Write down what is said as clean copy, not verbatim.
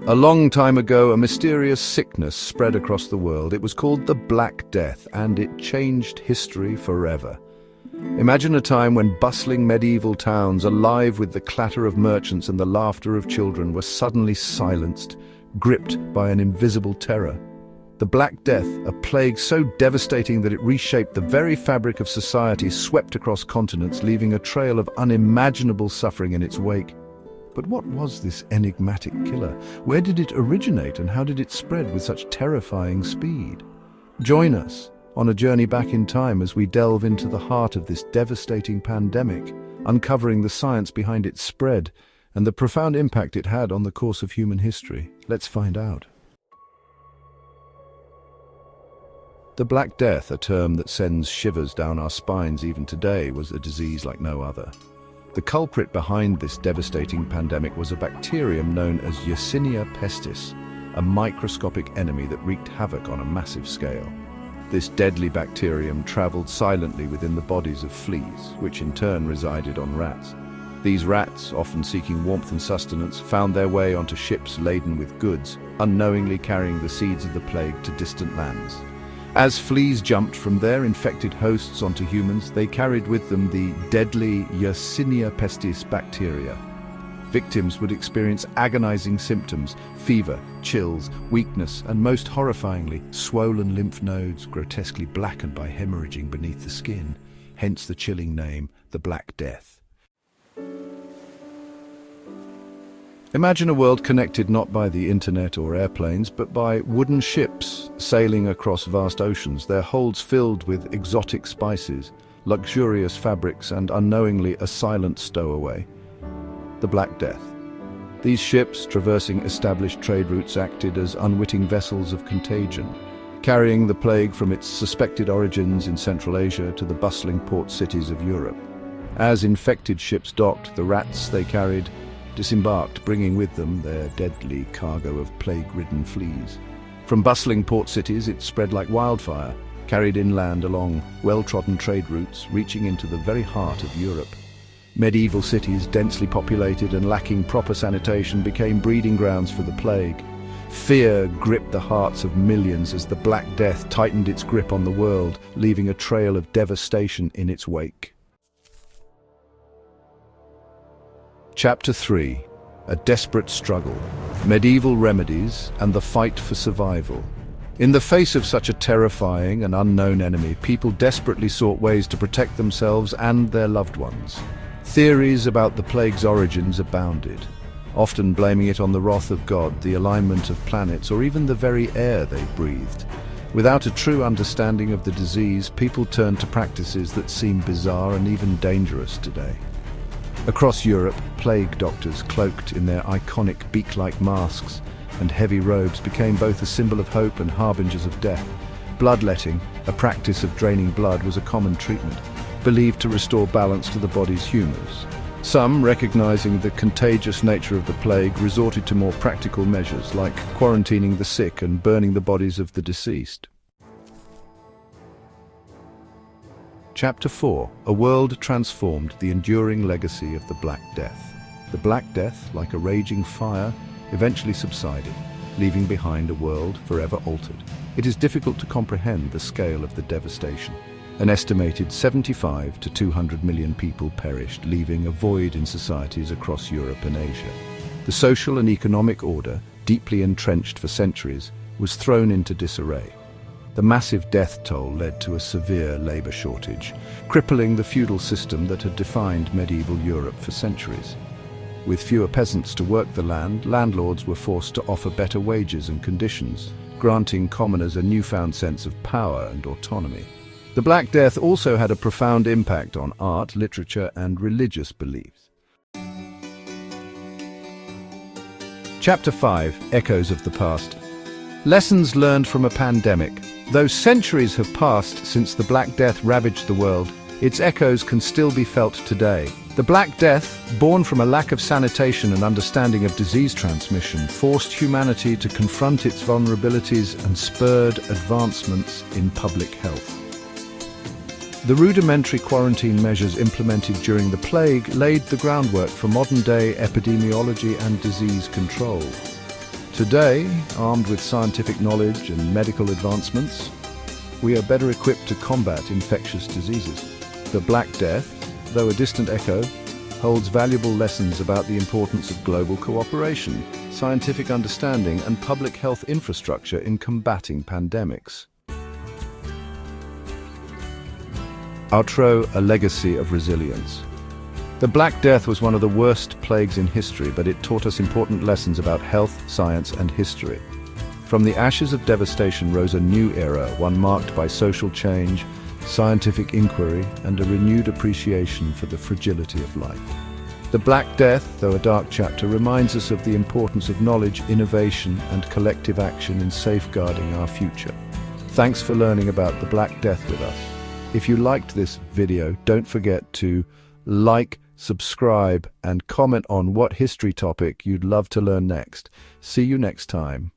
A long time ago, a mysterious sickness spread across the world. It was called the Black Death, and it changed history forever. Imagine a time when bustling medieval towns, alive with the clatter of merchants and the laughter of children, were suddenly silenced, gripped by an invisible terror. The Black Death, a plague so devastating that it reshaped the very fabric of society, swept across continents, leaving a trail of unimaginable suffering in its wake. But what was this enigmatic killer? Where did it originate, and how did it spread with such terrifying speed? Join us on a journey back in time as we delve into the heart of this devastating pandemic, uncovering the science behind its spread and the profound impact it had on the course of human history. Let's find out. The Black Death, a term that sends shivers down our spines even today, was a disease like no other. The culprit behind this devastating pandemic was a bacterium known as Yersinia pestis, a microscopic enemy that wreaked havoc on a massive scale. This deadly bacterium traveled silently within the bodies of fleas, which in turn resided on rats. These rats, often seeking warmth and sustenance, found their way onto ships laden with goods, unknowingly carrying the seeds of the plague to distant lands. As fleas jumped from their infected hosts onto humans, they carried with them the deadly Yersinia pestis bacteria. Victims would experience agonizing symptoms: fever, chills, weakness, and most horrifyingly, swollen lymph nodes grotesquely blackened by hemorrhaging beneath the skin, hence the chilling name, the Black Death. Imagine a world connected not by the internet or airplanes, but by wooden ships sailing across vast oceans, their holds filled with exotic spices, luxurious fabrics, and unknowingly a silent stowaway. The Black Death. These ships, traversing established trade routes, acted as unwitting vessels of contagion, carrying the plague from its suspected origins in Central Asia to the bustling port cities of Europe. As infected ships docked, the rats they carried disembarked, bringing with them their deadly cargo of plague-ridden fleas. From bustling port cities, it spread like wildfire, carried inland along well-trodden trade routes, reaching into the very heart of Europe. Medieval cities, densely populated and lacking proper sanitation, became breeding grounds for the plague. Fear gripped the hearts of millions as the Black Death tightened its grip on the world, leaving a trail of devastation in its wake. Chapter 3. A desperate struggle, medieval remedies, and the fight for survival. In the face of such a terrifying and unknown enemy, people desperately sought ways to protect themselves and their loved ones. Theories about the plague's origins abounded, often blaming it on the wrath of God, the alignment of planets, or even the very air they breathed. Without a true understanding of the disease, people turned to practices that seem bizarre and even dangerous today. Across Europe, plague doctors, cloaked in their iconic beak-like masks and heavy robes, became both a symbol of hope and harbingers of death. Bloodletting, a practice of draining blood, was a common treatment, believed to restore balance to the body's humours. Some, recognizing the contagious nature of the plague, resorted to more practical measures, like quarantining the sick and burning the bodies of the deceased. Chapter 4. A world transformed, the enduring legacy of the Black Death. The Black Death, like a raging fire, eventually subsided, leaving behind a world forever altered. It is difficult to comprehend the scale of the devastation. An estimated 75 to 200 million people perished, leaving a void in societies across Europe and Asia. The social and economic order, deeply entrenched for centuries, was thrown into disarray. The massive death toll led to a severe labor shortage, crippling the feudal system that had defined medieval Europe for centuries. With fewer peasants to work the land, landlords were forced to offer better wages and conditions, granting commoners a newfound sense of power and autonomy. The Black Death also had a profound impact on art, literature, and religious beliefs. Chapter 5. Echoes of the Past. Lessons learned from a pandemic. Though centuries have passed since the Black Death ravaged the world, its echoes can still be felt today. The Black Death, born from a lack of sanitation and understanding of disease transmission, forced humanity to confront its vulnerabilities and spurred advancements in public health. The rudimentary quarantine measures implemented during the plague laid the groundwork for modern-day epidemiology and disease control. Today, armed with scientific knowledge and medical advancements, we are better equipped to combat infectious diseases. The Black Death, though a distant echo, holds valuable lessons about the importance of global cooperation, scientific understanding, and public health infrastructure in combating pandemics. Outro: a legacy of resilience. The Black Death was one of the worst plagues in history, but it taught us important lessons about health, science, and history. From the ashes of devastation rose a new era, one marked by social change, scientific inquiry, and a renewed appreciation for the fragility of life. The Black Death, though a dark chapter, reminds us of the importance of knowledge, innovation, and collective action in safeguarding our future. Thanks for learning about the Black Death with us. If you liked this video, don't forget to like, subscribe, and comment on what history topic you'd love to learn next. See you next time.